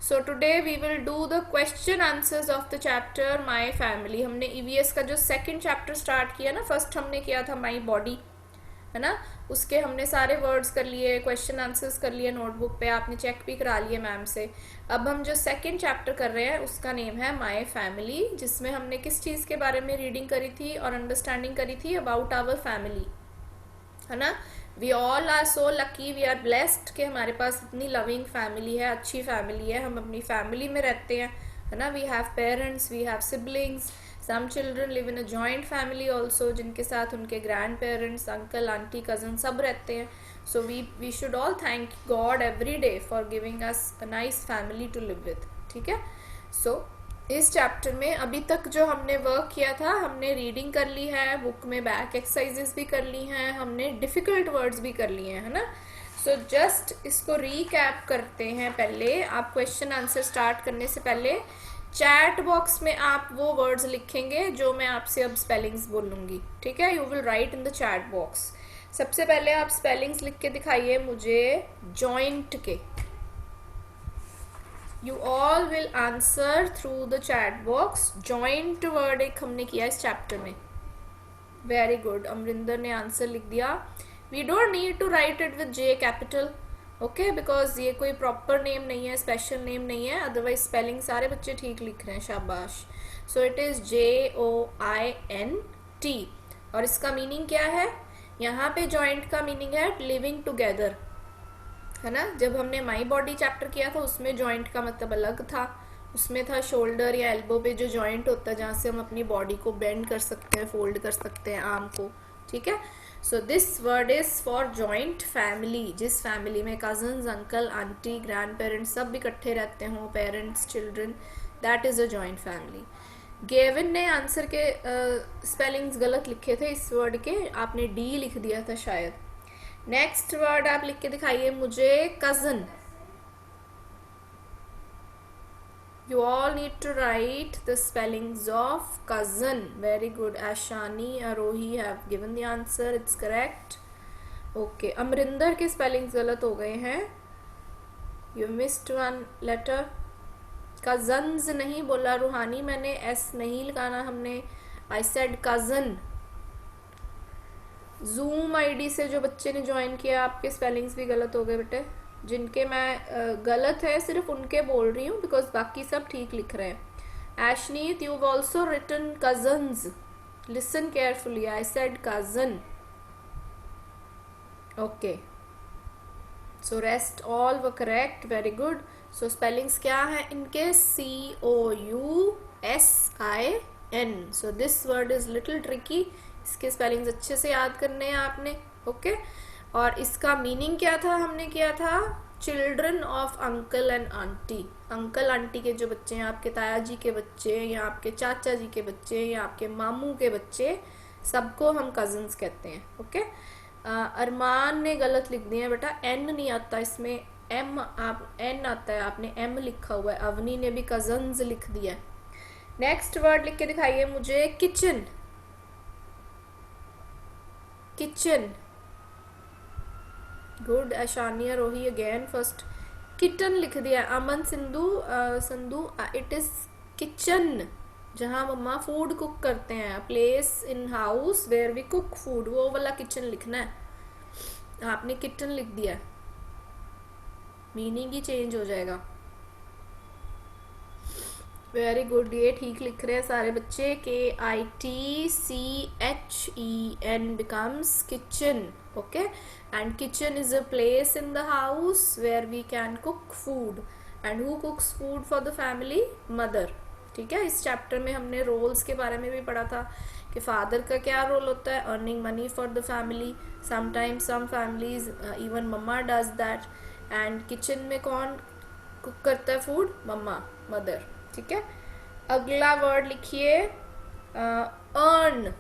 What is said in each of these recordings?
So today we will do the question answers of the chapter my family. हमने EVS का जो second chapter start किया ना, first हमने किया था माई बॉडी, है ना, उसके हमने सारे वर्ड्स कर लिए, क्वेश्चन आंसर्स कर लिए नोटबुक पे, आपने चेक भी करा लिए मैम से। अब हम जो सेकंड चैप्टर कर रहे हैं उसका नेम है माई फैमिली, जिसमें हमने किस चीज़ के बारे में रीडिंग करी थी और अंडरस्टैंडिंग करी थी, अबाउट आवर फैमिली, है ना। We all are so lucky, we are blessed कि हमारे पास इतनी लविंग फैमिली है, अच्छी फैमिली है, हम अपनी फैमिली में रहते हैं, है ना। We have parents, we have siblings, some children live in a joint family also, जिनके साथ उनके grandparents, uncle aunty cousin सब रहते हैं। So we should all thank God every day for giving us a nice family to live with, ठीक है। सो इस chapter में अभी तक जो हमने वर्क किया था, हमने रीडिंग कर ली है, बुक में बैक एक्सरसाइजेस भी कर ली हैं, हमने डिफ़िकल्ट वर्ड्स भी कर लिए हैं, है ना। सो जस्ट इसको रीकैप करते हैं। पहले आप क्वेश्चन आंसर स्टार्ट करने से पहले चैट बॉक्स में आप वो वर्ड्स लिखेंगे जो मैं आपसे अब स्पेलिंग्स बोलूँगी, ठीक है। You will right in the chat box. सबसे पहले आप स्पेलिंग्स लिख के दिखाइए मुझे जॉइंट के। You all will answer through the chat box. Joint word एक हमने किया इस चैप्टर में। Very good. अमरिंदर ने आंसर लिख दिया। We don't need to write it with J capital, okay? Because ये कोई प्रॉपर नेम नहीं है, स्पेशल नेम नहीं है, अदरवाइज स्पेलिंग सारे बच्चे ठीक लिख रहे हैं, शाबाश। So it is JOINT। और इसका मीनिंग क्या है? यहाँ पे जॉइंट का मीनिंग है लिविंग टुगेदर, है ना। जब हमने माई बॉडी चैप्टर किया था उसमें जॉइंट का मतलब अलग था, उसमें था शोल्डर या एल्बो पे जो जॉइंट होता है, जहाँ से हम अपनी बॉडी को बेंड कर सकते हैं, फोल्ड कर सकते हैं आर्म को, ठीक है। सो this word is for joint family, जिस फैमिली में cousins, uncle aunty, grand parents सब इकट्ठे रहते हों, parents, children, that is a joint family. Gavin ने आंसर के स्पेलिंग्स गलत लिखे थे इस वर्ड के, आपने डी लिख दिया था शायद। नेक्स्ट वर्ड आप लिख के दिखाइए मुझे cousin. You all need to write the spellings of cousin. Very good. Ashani, Aarohi have given the answer, it's correct. Okay, Amarinder के स्पेलिंग्स गलत हो गए हैं, you missed one letter. Cousins नहीं बोला रूहानी, मैंने एस नहीं लगाना हमने, I said cousin. Zoom ID से जो बच्चे ने ज्वाइन किया, आपके स्पेलिंग्स भी गलत हो गए बेटे। जिनके मैं गलत है सिर्फ उनके बोल रही हूँ, बिकॉज बाकी सब ठीक लिख रहे हैं। Ashneet, you have also written cousins, listen carefully, I said cousin. Okay, so rest all were correct, very good. So spellings क्या है इनके? COUSIN। So this word is little tricky, इसके स्पेलिंग्स अच्छे से याद करने हैं आपने, ओके। और इसका मीनिंग क्या था? हमने किया था children of uncle and aunty. Uncle aunty के जो बच्चे हैं, आपके ताया जी के बच्चे या आपके चाचा जी के बच्चे या आपके मामू के बच्चे, सबको हम कजन्स कहते हैं, ओके। अरमान ने गलत लिख दिया बेटा, एन नहीं आता इसमें, एम आप एन आता है, आपने एम लिखा हुआ है। अवनी ने भी कजन्स लिख दिया। नेक्स्ट वर्ड लिख के दिखाइए मुझे किचन। Kitchen, good. आशानिया रोही अगेन फर्स्ट, किचन लिख दिया। Aman Sandhu, it is kitchen, जहाँ मम्मा फूड कुक करते हैं, place in house where we cook food, वो वाला किचन लिखना है। आपने किचन लिख दिया, मीनिंग ही चेंज हो जाएगा। वेरी गुड, ये ठीक लिख रहे हैं सारे बच्चे। KITCHEN becomes kitchen, okay, and kitchen is a place in the house where we can cook food, and who cooks food for the family? Mother, ठीक है। इस चैप्टर में हमने रोल्स के बारे में भी पढ़ा था कि फादर का क्या रोल होता है, earning money for the family, sometimes some families even mumma does that, and kitchen में कौन कुक करता है फूड? मम्मा, मदर, ठीक है। अगला वर्ड लिखिए earn.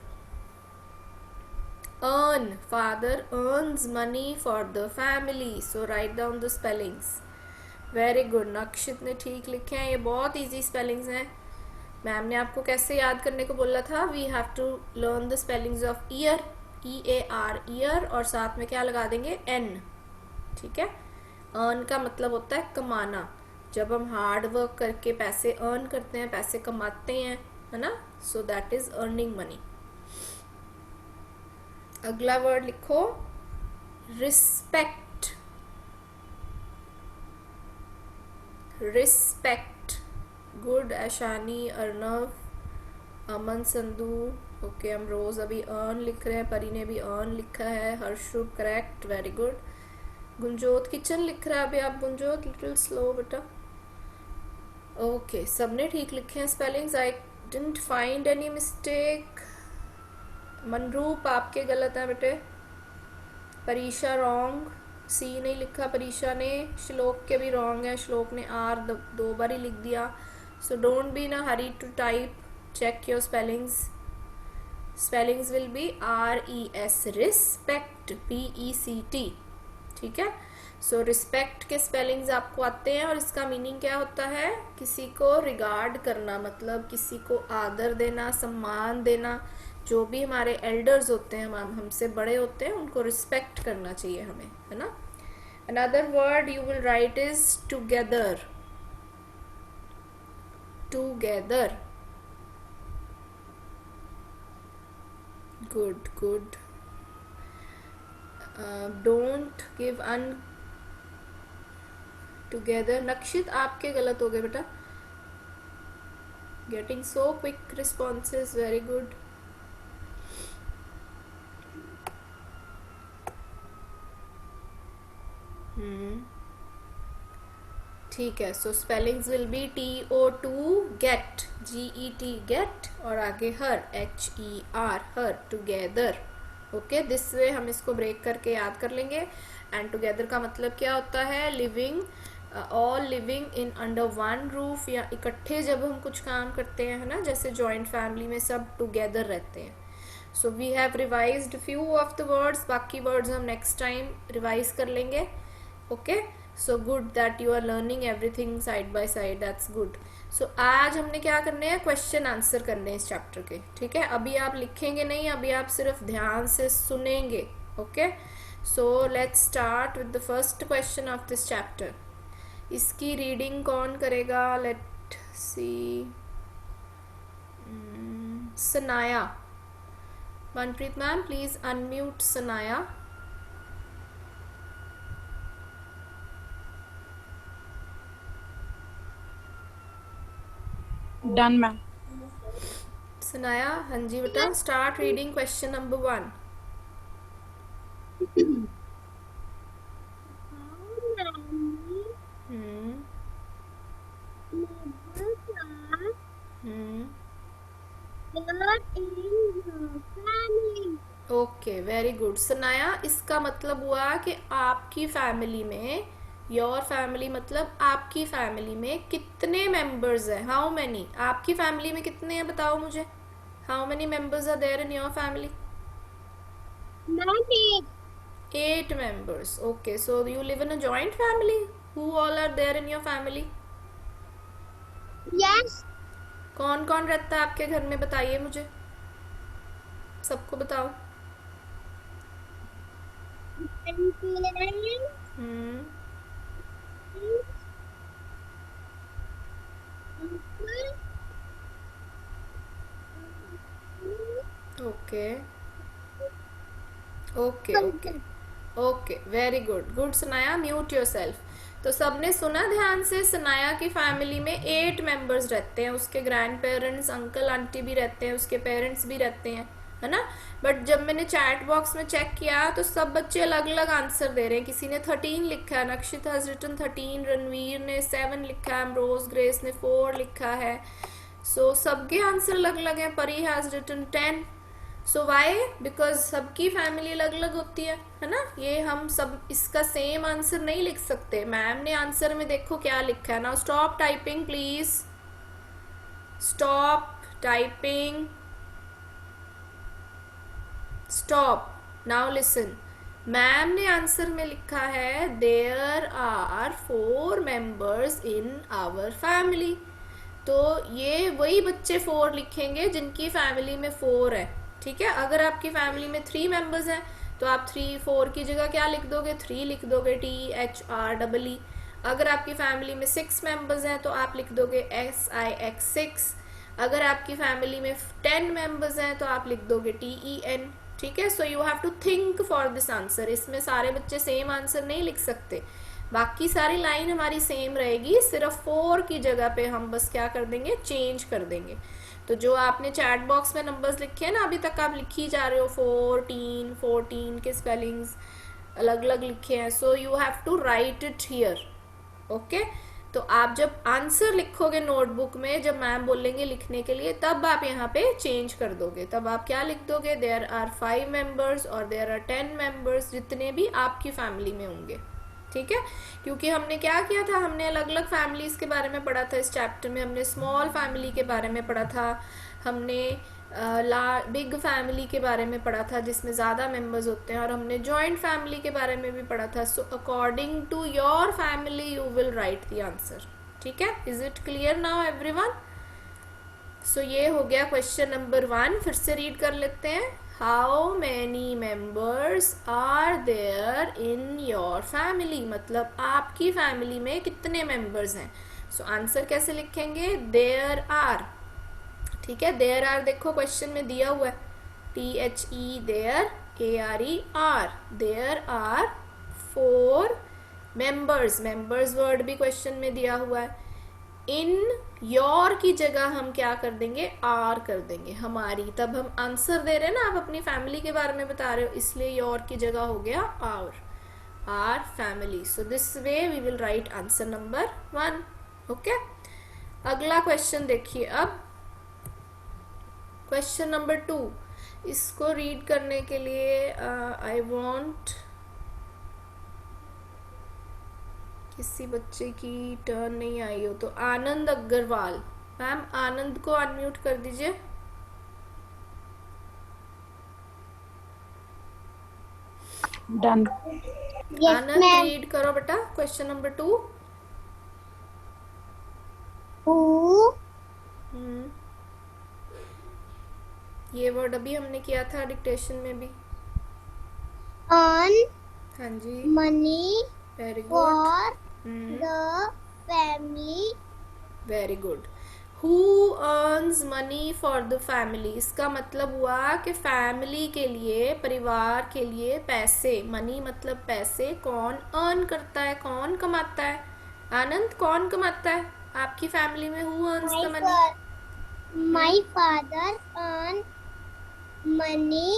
Earn, father earns money for the family, so write down the spellings. Very good, Nakshit ने ठीक लिखे हैं, ये बहुत इजी स्पेलिंग्स हैं। मैम ने आपको कैसे याद करने को बोला था? We have to learn the spellings of ear, EAR, ear, और साथ में क्या लगा देंगे? N, ठीक है। अर्न का मतलब होता है कमाना। जब हम हार्ड वर्क करके पैसे अर्न करते हैं, पैसे कमाते हैं, है ना, so that is earning money. अगला वर्ड लिखो respect. Respect, good. Aishani, Arnav, Aman, Sandhu, okay. हम रोज अभी अर्न लिख रहे हैं, परी ने भी अर्न लिखा है, हर्षुभ करेक्ट, वेरी गुड। गुंजोत किचन लिख रहा है अभी आप, गुंजोत लिटिल स्लो बेटा। ओके, सबने ठीक लिखे हैं spellings, I didn't find any mistake. Manroop आपके गलत हैं बेटे। परीशा रॉन्ग, सी नहीं लिखा परीशा ने। श्लोक के भी रॉन्ग है, श्लोक ने आर दो बार ही लिख दिया। So don't be in a hurry to type, check your spellings. Spellings will be RES, respect, PECT, ठीक है। सो रिस्पेक्ट के स्पेलिंग्स आपको आते हैं और इसका मीनिंग क्या होता है? किसी को रिगार्ड करना, मतलब किसी को आदर देना, सम्मान देना। जो भी हमारे एल्डर्स होते हैं, हमसे बड़े होते हैं, उनको रिस्पेक्ट करना चाहिए हमें, है ना। Another word you will write is together. Together, good good. Don't give an together, Nakshit आपके गलत हो गए बेटा। Getting so quick responses, very good. ठीक है। So spellings will be TO2 get, GET get, और आगे her, HER, her, together. Okay, this way हम इसको ब्रेक करके याद कर लेंगे। एंड टुगेदर का मतलब क्या होता है? Living, all living in under one roof, या इकट्ठे जब हम कुछ काम करते हैं, है ना, जैसे जॉइंट फैमिली में सब टुगेदर रहते हैं। So we have revised few of the words, बाकी वर्ड्स हम नेक्स्ट टाइम रिवाइज कर लेंगे। Okay, so good that you are learning everything side by side, that's good. So आज हमने क्या करने हैं? क्वेश्चन आंसर करने हैं इस चैप्टर के, ठीक है। अभी आप लिखेंगे नहीं, अभी आप सिर्फ ध्यान से सुनेंगे। Okay, so let's start with the first question of this chapter. इसकी रीडिंग कौन करेगा? Let see, Sanaya. Manpreet ma'am please unmute Sanaya. Done ma'am. Sanaya, हाँ जी बेटा, start reading question number 1। Okay, very good Sanaya. इसका मतलब हुआ कि आपकी फैमिली में, योर फैमिली मतलब आपकी फैमिली में कितने मेंबर्स हैं? How many? आपकी फैमिली में कितने हैं बताओ मुझे। How many members are there in your family? 8 members. Okay, so you live in a joint family? Who all are there in your family? Yes. कौन कौन रहता है आपके घर में बताइए मुझे, सबको बताओ। Okay okay okay okay, very good, good Sanaya. Mute yourself. तो सबने सुना ध्यान से? सनाया की फैमिली में 8 मेंबर्स रहते हैं, उसके ग्रैंड पेरेंट्स, अंकल आंटी भी रहते हैं, उसके पेरेंट्स भी रहते हैं, है ना। बट जब मैंने चैट बॉक्स में चेक किया तो सब बच्चे अलग अलग आंसर दे रहे हैं। किसी ने 13 लिखा है, नक्षित हैज रिटन 13, रणवीर ने 7 लिखा है, रोज ग्रेस ने 4 लिखा है। सो सबके आंसर अलग अलग हैं। Pari has written 10। So why? Because सबकी फैमिली अलग अलग होती है ना। ये हम सब इसका सेम आंसर नहीं लिख सकते। मैम ने आंसर में देखो क्या लिखा है। Now stop typing please, stop typing, stop. Now listen, ma'am ने आंसर में लिखा है there are 4 members in our family. तो ये वही बच्चे 4 लिखेंगे जिनकी फैमिली में 4 है, ठीक है। अगर आपकी फैमिली में 3 मेंबर्स हैं तो आप 3 4 की जगह क्या लिख दोगे? 3 लिख दोगे, THREE। अगर आपकी फैमिली में 6 मेंबर्स हैं तो आप लिख दोगे SIX6। अगर आपकी फैमिली में 10 मेंबर्स हैं तो आप लिख दोगे TEN। ठीक है, so you have to think for this answer. इसमें सारे बच्चे सेम आंसर नहीं लिख सकते, बाकी सारी लाइन हमारी सेम रहेगी, सिर्फ 4 की जगह पे हम बस क्या कर देंगे, चेंज कर देंगे। तो जो आपने चैट बॉक्स में नंबर्स लिखे हैं ना, अभी तक आप लिख ही जा रहे हो, 14 के स्पेलिंग्स अलग अलग लिखे हैं, so you have to write it here. Okay, तो आप जब आंसर लिखोगे नोटबुक में, जब मैम बोलेंगे लिखने के लिए, तब आप यहाँ पे चेंज कर दोगे। तब आप क्या लिख दोगे, देयर आर 5 मेंबर्स और देयर आर 10 मेंबर्स, जितने भी आपकी फैमिली में होंगे। ठीक है, क्योंकि हमने क्या किया था, हमने अलग अलग फैमिलीज के बारे में पढ़ा था। इस चैप्टर में हमने स्मॉल फैमिली के बारे में पढ़ा था, हमने बिग फैमिली के बारे में पढ़ा था जिसमें ज़्यादा मेंबर्स होते हैं, और हमने जॉइंट फैमिली के बारे में भी पढ़ा था। So according to your family you will write the answer. ठीक है, is it clear now everyone? So ये हो गया क्वेश्चन नंबर 1। फिर से रीड कर लेते हैं। How many members are there in your family, मतलब आपकी फैमिली में कितने मेंबर्स हैं। सो आंसर कैसे लिखेंगे, देयर आर। ठीक है, देयर आर देखो क्वेश्चन में दिया हुआ है, THE there, ARE are, there are 4 members. Members word भी क्वेश्चन में दिया हुआ है। इन योर की जगह हम क्या कर देंगे, आर कर देंगे, हमारी। तब हम आंसर दे रहे हैं ना, आप अपनी फैमिली के बारे में बता रहे हो, इसलिए योर की जगह हो गया our family. So this way we will write answer number 1। Okay, अगला क्वेश्चन देखिए अब, क्वेश्चन नंबर 2। इसको रीड करने के लिए आई वांट किसी बच्चे की टर्न नहीं आई हो तो आनंद अग्रवाल, मैम आनंद को अनम्यूट कर दीजिए। डन। आनंद रीड करो बेटा क्वेश्चन नंबर 2। ये वर्ड अभी हमने किया था डिक्टेशन में भी। earn हाँ जी, money very for good, the family. Very good. Who earns money for the family, इसका मतलब हुआ कि फैमिली के लिए, परिवार के लिए पैसे, मनी मतलब पैसे, कौन अर्न करता है, कौन कमाता है। आनंद, कौन कमाता है आपकी फैमिली में, who earns the money? My father earn money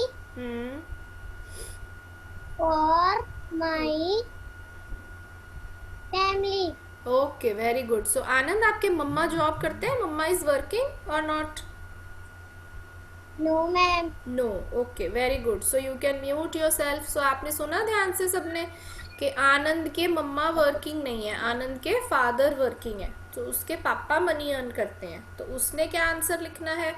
for my family. Okay, very good. So Anand, आपके मम्मा जॉब करते हैं, मम्मा इज वर्किंग और not? No ma'am. No. Okay, very good. So you can mute yourself. So आपने सुना ध्यान से सबने कि आनंद के मम्मा वर्किंग नहीं है, आनंद के फादर वर्किंग है, तो उसके पापा मनी अर्न करते हैं। तो उसने क्या आंसर लिखना है,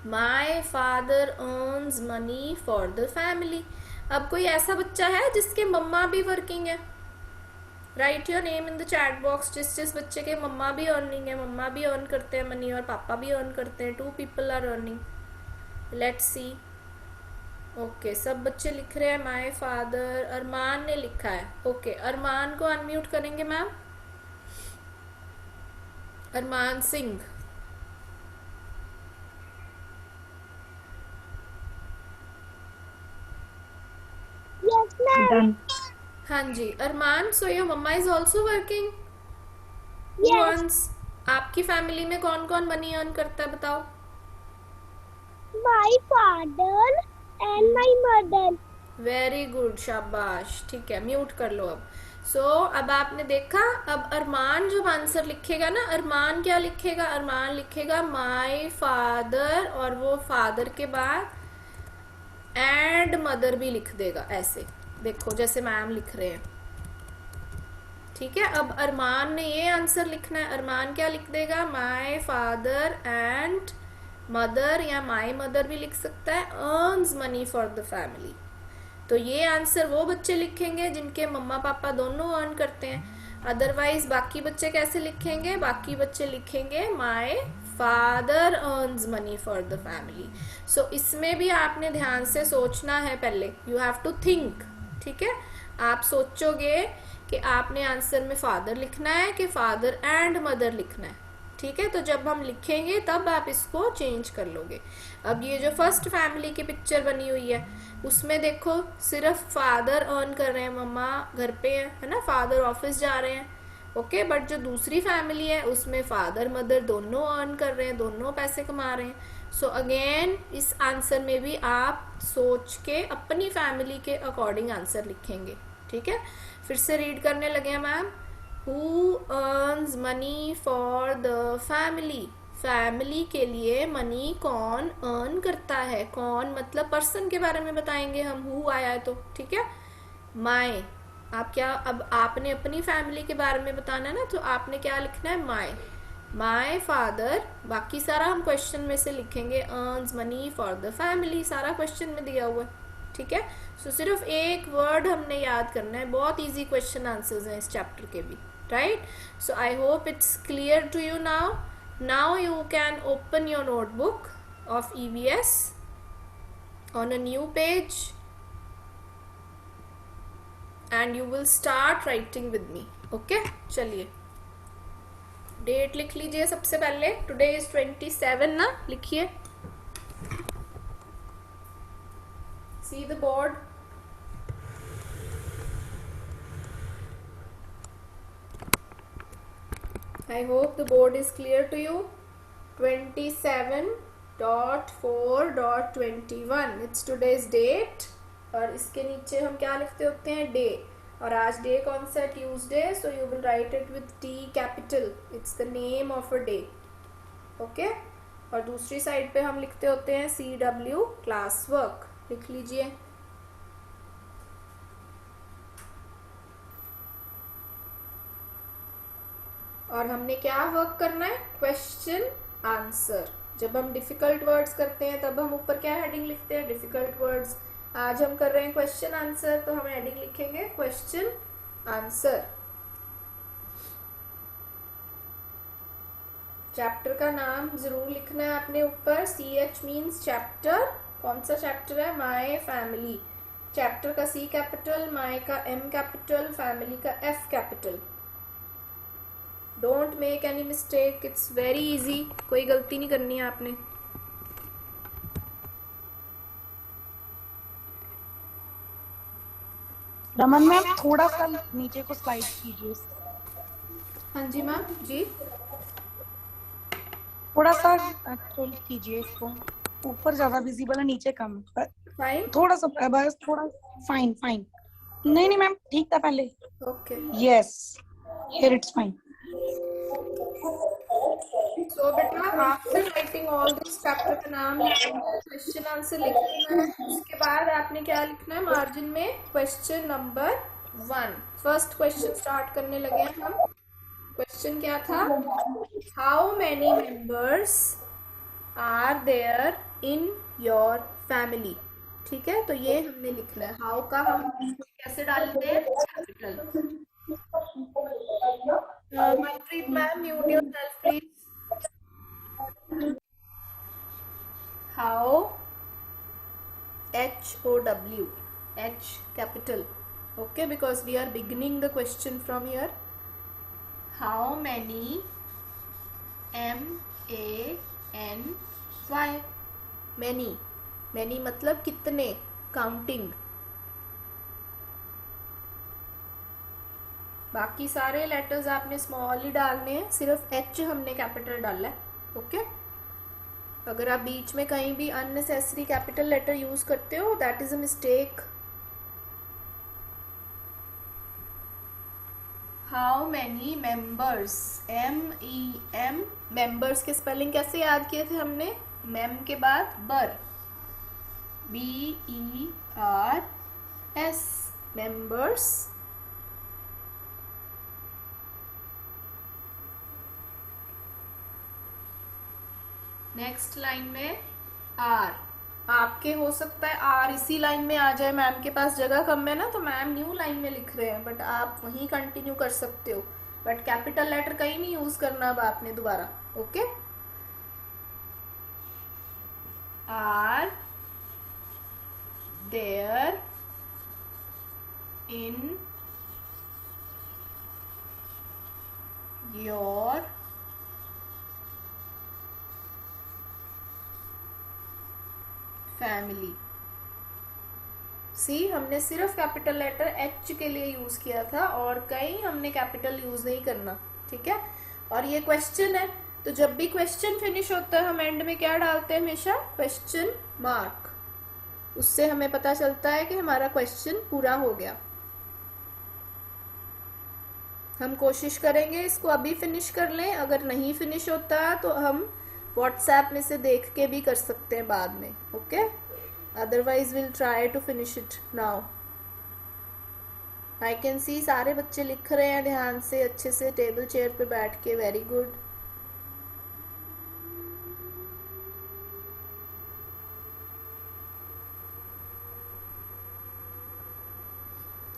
my father earns money for the family. अब कोई ऐसा बच्चा है जिसके मम्मा भी वर्किंग है, right your name in the chat box. जिस बच्चे के मम्मा भी अर्निंग है, मम्मा भी अर्न करते हैं मनी और पापा भी अर्न करते हैं, 2 people are earning. Let's see. Okay, सब बच्चे लिख रहे हैं माय फादर। अरमान ने लिखा है। ओके, अरमान को अनम्यूट करेंगे ma'am, Armaan Singh. Yes ma'am. Done. हाँ जी Armaan, so your mama is also working? Yes. आपकी फैमिली में कौन कौन मनी अर्न करता है बताओ? My father and my mother. Very good, शाबाश। ठीक है, म्यूट कर लो अब। सो अब आपने देखा, अब अरमान जब आंसर लिखेगा ना, अरमान क्या लिखेगा, अरमान लिखेगा माय फादर, और वो फादर के बाद एंड मदर भी लिख देगा, ऐसे देखो जैसे मैम लिख रहे हैं। ठीक है, अब अरमान ने ये आंसर लिखना है। अरमान क्या लिख देगा, माय फादर एंड मदर, या माय मदर भी लिख सकता है, earns money for the family. तो ये आंसर वो बच्चे लिखेंगे जिनके मम्मा पापा दोनों अर्न करते हैं। अदरवाइज बाकी बच्चे कैसे लिखेंगे, बाकी बच्चे लिखेंगे my father earns money for the family. So इसमें भी आपने ध्यान से सोचना है, पहले यू हैव टू थिंक। ठीक है, आप सोचोगे कि आपने आंसर में फादर लिखना है कि फादर एंड मदर लिखना है, ठीक है। तो जब हम लिखेंगे तब आप इसको चेंज कर लोगे। अब ये जो फर्स्ट फैमिली की पिक्चर बनी हुई है उसमें देखो सिर्फ फादर अर्न कर रहे हैं, मम्मा घर पे है ना, फादर ऑफिस जा रहे हैं, ओके। बट जो दूसरी फैमिली है उसमें फादर मदर दोनों अर्न कर रहे हैं, दोनों पैसे कमा रहे हैं। सो अगेन इस आंसर में भी आप सोच के अपनी फैमिली के अकॉर्डिंग आंसर लिखेंगे, ठीक है। फिर से रीड करने लगे हैं ma'am. Who earns money for the family, family के लिए मनी कौन अर्न करता है, कौन मतलब पर्सन के बारे में बताएंगे हम, हु आया है तो, ठीक है। माई, आप क्या, अब आपने अपनी फैमिली के बारे में बताना है ना, तो आपने क्या लिखना है, माई, माई फादर, बाकी सारा हम क्वेश्चन में से लिखेंगे, earns money for the family, सारा क्वेश्चन में दिया हुआ है, ठीक है। सो सिर्फ एक वर्ड हमने याद करना है, बहुत इजी क्वेश्चन आंसर्स हैं इस चैप्टर के भी, right. So I hope it's clear to you now. Now you can open your notebook of EVS on a new page and you will start writing with me, okay? चलिए date लिख लीजिए सबसे पहले, today is 27 ना, लिखिए। See the board. I hope the board is clear to you. 27.4.21 it's today's date, और इसके नीचे हम क्या लिखते होते हैं, डे। और आज डे कौन सा है, Tuesday, so you will right it with T capital, it's the name of a day, okay. और दूसरी साइड पे हम लिखते होते हैं CW क्लास वर्क, लिख लीजिए। और हमने क्या वर्क करना है, क्वेश्चन आंसर। जब हम डिफिकल्ट वर्ड्स करते हैं तब हम ऊपर क्या हेडिंग लिखते हैं, डिफिकल्ट वर्ड्स। आज हम कर रहे हैं क्वेश्चन आंसर, तो हम हेडिंग लिखेंगे क्वेश्चन आंसर। चैप्टर का नाम जरूर लिखना है आपने ऊपर, CH मीन्स चैप्टर, कौन सा चैप्टर है, माय फैमिली। चैप्टर का C कैपिटल, माय का M कैपिटल, फैमिली का F capital. Don't make any mistake, it's very easy, कोई गलती नहीं करनी है आपने। रमन मैम थोड़ा सा नीचे को स्लाइड कीजिए। हाँ जी मैम जी, थोड़ा सा स्क्रॉल कीजिए इसको, ऊपर ज्यादा विजिबल है, नीचे कम, फाइन, थोड़ा सा बस, थोड़ा फाइन फाइन। नहीं नहीं मैम ठीक था पहले, okay. Yes here it's fine. So बेटा after writing all this, chapter का नाम लिखना है, क्वेश्चन आंसर लिखना है, उसके बाद आपने क्या लिखना है मार्जिन में, question number 1। First question start करने लगे हैं हम। क्वेश्चन क्या था, how many members are there in your family, ठीक है। तो ये हमने लिखना है, हाउ का हम कैसे डालते हैं, capital. Manpreet ma'am mute yourself please. How, HOW, H capital, okay, because we are beginning the question from here. How many, MANY, many, many मतलब कितने, काउंटिंग। बाकी सारे लेटर्स आपने स्मॉल ही डालने हैं, सिर्फ H हमने कैपिटल डाला है, ओके। अगर आप बीच में कहीं भी अननेसेसरी कैपिटल लेटर यूज करते हो, that is a mistake. How many members, MEM, members के स्पेलिंग कैसे याद किए थे हमने, मेम के बाद बर, BERS, मेंबर्स। नेक्स्ट लाइन में आर, आपके हो सकता है आर इसी लाइन में आ जाए, मैम के पास जगह कम है ना, तो मैम न्यू लाइन में लिख रहे हैं, बट आप वहीं कंटिन्यू कर सकते हो, बट कैपिटल लेटर कहीं नहीं यूज करना अब आपने दोबारा, okay. Are there in your family. See, हमने सिर्फ कैपिटल लेटर एच के लिए यूज किया था और कहीं हमने कैपिटल यूज नहीं करना, ठीक है। और ये क्वेश्चन है, तो जब भी क्वेश्चन फिनिश होता है हम एंड में क्या डालते हैं, हमेशा क्वेश्चन मार्क। उससे हमें पता चलता है कि हमारा क्वेश्चन पूरा हो गया। हम कोशिश करेंगे इसको अभी फिनिश कर लें, अगर नहीं फिनिश होता तो हम व्हाट्सएप में से देख के भी कर सकते हैं बाद में, okay. Otherwise will try to finish it now. I can see सारे बच्चे लिख रहे हैं ध्यान से, अच्छे से टेबल चेयर पे बैठ के, वेरी गुड।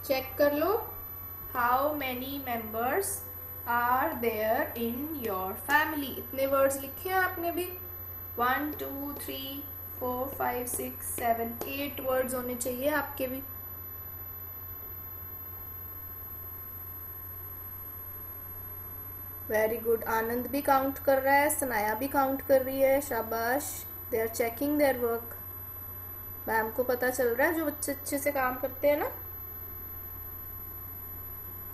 चेक कर लो, how many members are there in your family. इतने वर्ड्स लिखे हैं आपने भी, 1 2 3 4 5 6 7 8 वर्ड्स होने चाहिए आपके भी। Very good. आनंद भी काउंट कर रहा है, सनाया भी काउंट कर रही है, शाबाश। They are checking their work. Ma'am को पता चल रहा है जो बच्चे अच्छे से काम करते हैं ना।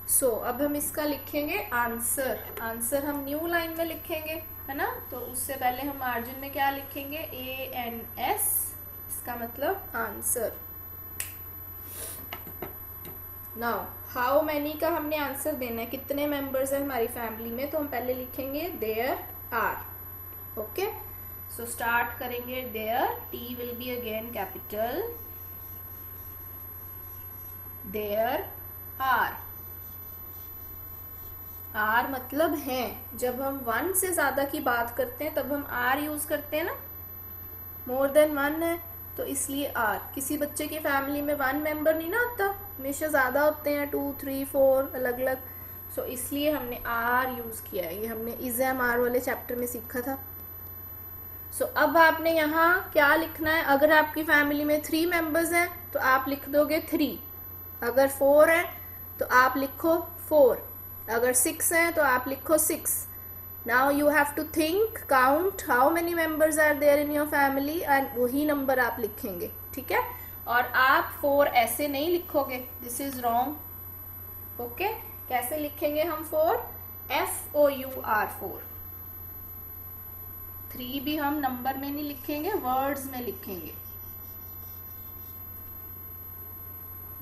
सो अब हम इसका लिखेंगे आंसर। आंसर हम न्यू लाइन में लिखेंगे, है ना। तो उससे पहले हम मार्जिन में क्या लिखेंगे, ANS, इसका मतलब आंसर। नाउ हाउ मैनी का हमने आंसर देना है, कितने मेंबर्स हैं हमारी फैमिली में, तो हम पहले लिखेंगे there are, okay. So start करेंगे there, T will be again capital, there are. Are मतलब है, जब हम 1 से ज्यादा की बात करते हैं तब हम आर यूज करते हैं ना। मोर देन 1 है तो इसलिए आर। किसी बच्चे की फैमिली में 1 मेंबर नहीं ना होता, हमेशा ज्यादा होते हैं, 2 3 4 अलग अलग। सो इसलिए हमने आर यूज किया है, ये हमने इज़ आर वाले चैप्टर में सीखा था। सो अब आपने यहाँ क्या लिखना है, अगर आपकी फैमिली में 3 मेंबर्स हैं तो आप लिख दोगे 3, अगर 4 है तो आप लिखो 4, अगर 6 है तो आप लिखो 6। Now you have to think, count how many members are there in your family and वही नंबर आप लिखेंगे, ठीक है। और आप 4 ऐसे नहीं लिखोगे, दिस इज रॉन्ग, ओके। कैसे लिखेंगे हम 4, FOUR 4। 3 भी हम नंबर में नहीं लिखेंगे, वर्ड्स में लिखेंगे।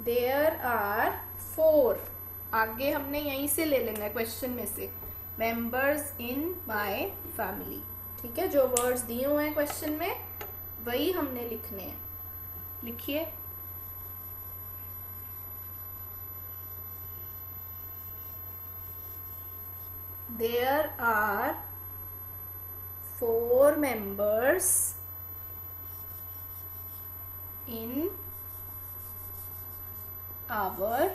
देयर आर 4, आगे हमने यहीं से ले लेना है क्वेश्चन में से, मेंबर्स इन माय फैमिली, ठीक है। जो वर्ड्स दिए हुए हैं क्वेश्चन में वही हमने लिखने हैं, लिखिए। There are 4 members in our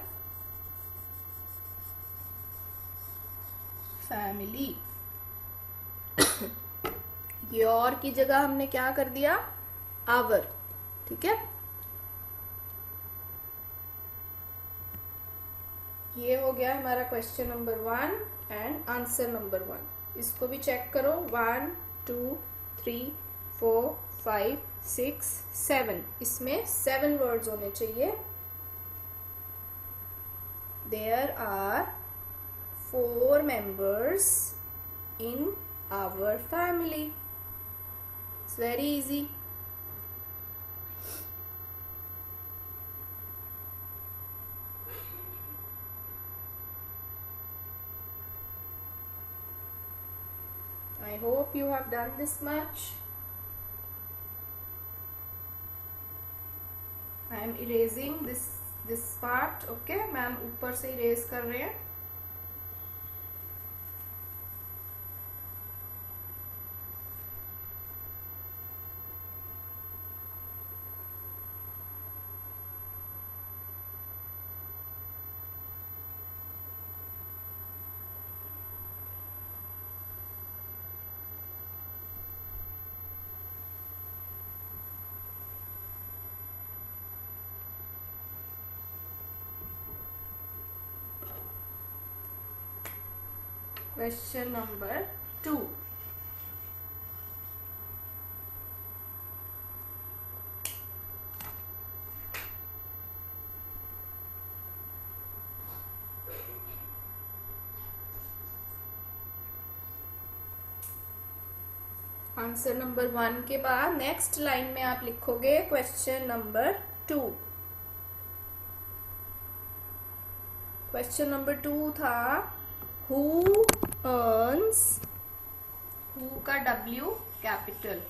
family। Your की जगह हमने क्या कर दिया, आवर, ठीक है। ये हो गया हमारा question number 1 and answer number 1। इसको भी चेक करो, 1 2 3 4 5 6 7, इसमें 7 वर्ड्स होने चाहिए। There are 4 members in our family। It's very easy। I hope you have done this much। I am erasing this part, okay। Ma'am ऊपर से इरेज कर रहे हैं। Question number 2. आंसर नंबर 1 के बाद नेक्स्ट लाइन में आप लिखोगे क्वेश्चन नंबर 2. क्वेश्चन नंबर 2 था हु अर्न्स, हु का W capital,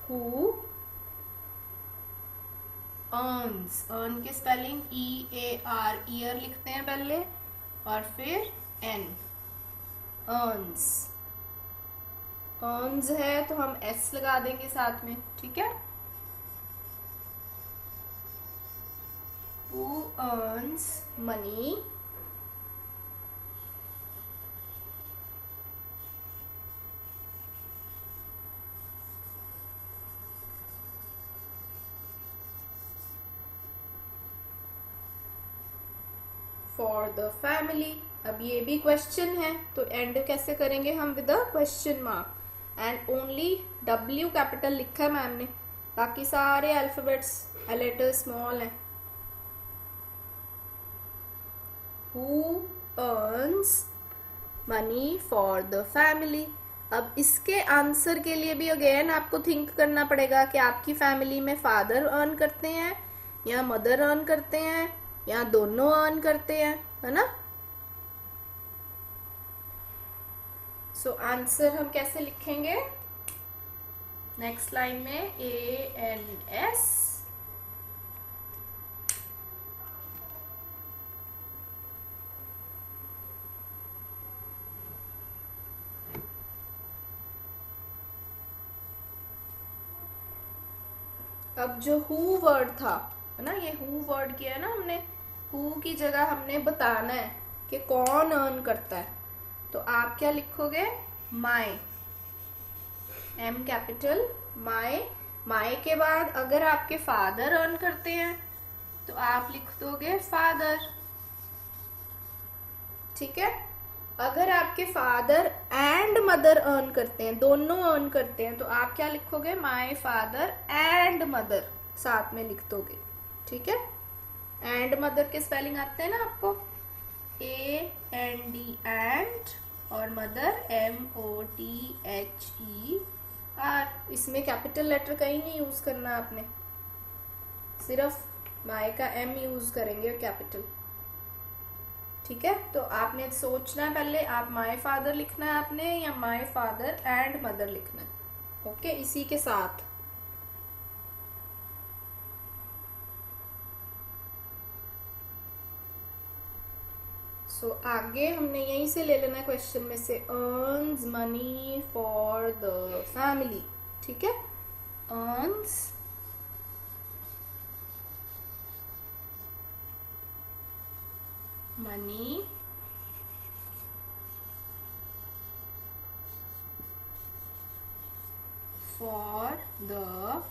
who earns, earn की स्पेलिंग EAR, ईयर लिखते हैं पहले और फिर N, अर्न्स. अर्न्स है तो हम S लगा देंगे साथ में, ठीक है. Who earns money for the family. अब ये भी क्वेश्चन है तो एंड कैसे करेंगे हम, with a question mark. And only W capital लिखा है मैम ने, बाकी सारे अल्फाबेट्स लेटर स्मॉल हैं. Who earns money for the family. अब इसके आंसर के लिए भी अगेन आपको थिंक करना पड़ेगा कि आपकी फैमिली में फादर अर्न करते हैं या मदर अर्न करते हैं या दोनों अर्न करते हैं, है ना. सो आंसर हम कैसे लिखेंगे, नेक्स्ट लाइन में ANS अब जो हु वर्ड था, है ना, ये हु वर्ड किया है ना हमने, हु की जगह हमने बताना है कि कौन अर्न करता है. तो आप क्या लिखोगे, my, M capital, my. My के बाद अगर आपके फादर अर्न करते हैं तो आप लिख दोगे फादर, ठीक है. अगर आपके फादर एंड मदर अर्न करते हैं, दोनों अर्न करते हैं, तो आप क्या लिखोगे, माय फादर एंड मदर साथ में लिख दोगे, ठीक है. एंड मदर के स्पेलिंग आते हैं ना आपको, AND एंड, और मदर MOTHER. इसमें कैपिटल लेटर कहीं नहीं यूज करना आपने, सिर्फ माय का M यूज करेंगे कैपिटल, ठीक है. तो आपने सोचना है पहले, आप माय फादर लिखना है आपने या माय फादर एंड मदर लिखना है, ओके. इसी के साथ आगे हमने यहीं से ले लेना है क्वेश्चन में से, earns money for the family, ठीक है. Earns money for the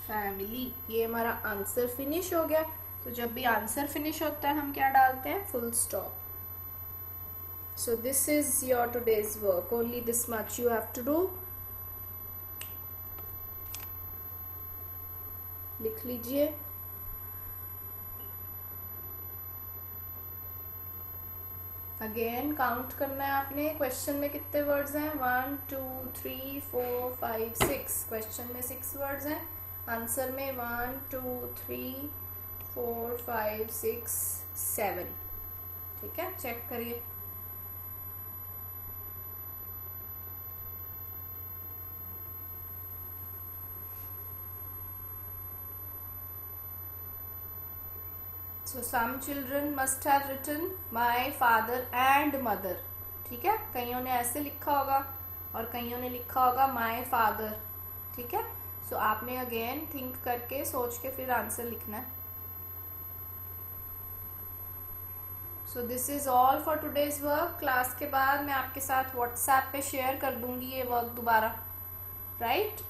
family. ये हमारा आंसर फिनिश हो गया. तो जब भी आंसर फिनिश होता है हम क्या डालते हैं, full stop. So this is your today's work, only this much you have to do. लिख लीजिए. अगेन काउंट करना है आपने, क्वेश्चन में कितने वर्ड्स हैं, 1 2 3 4 5 6. क्वेश्चन में 6 वर्ड्स हैं, आंसर में 1 2 3 4 5 6 7, ठीक है. चेक करिए. So some children must have written my father and mother, ठीक है. कईयों ने ऐसे लिखा होगा और कईयों ने लिखा होगा my father, ठीक है. सो आपने अगेन थिंक करके सोच के फिर आंसर लिखना है. सो this is all for today's work. Class के बाद मैं आपके साथ व्हाट्सएप पे शेयर कर दूंगी ये वर्क दोबारा, राइट.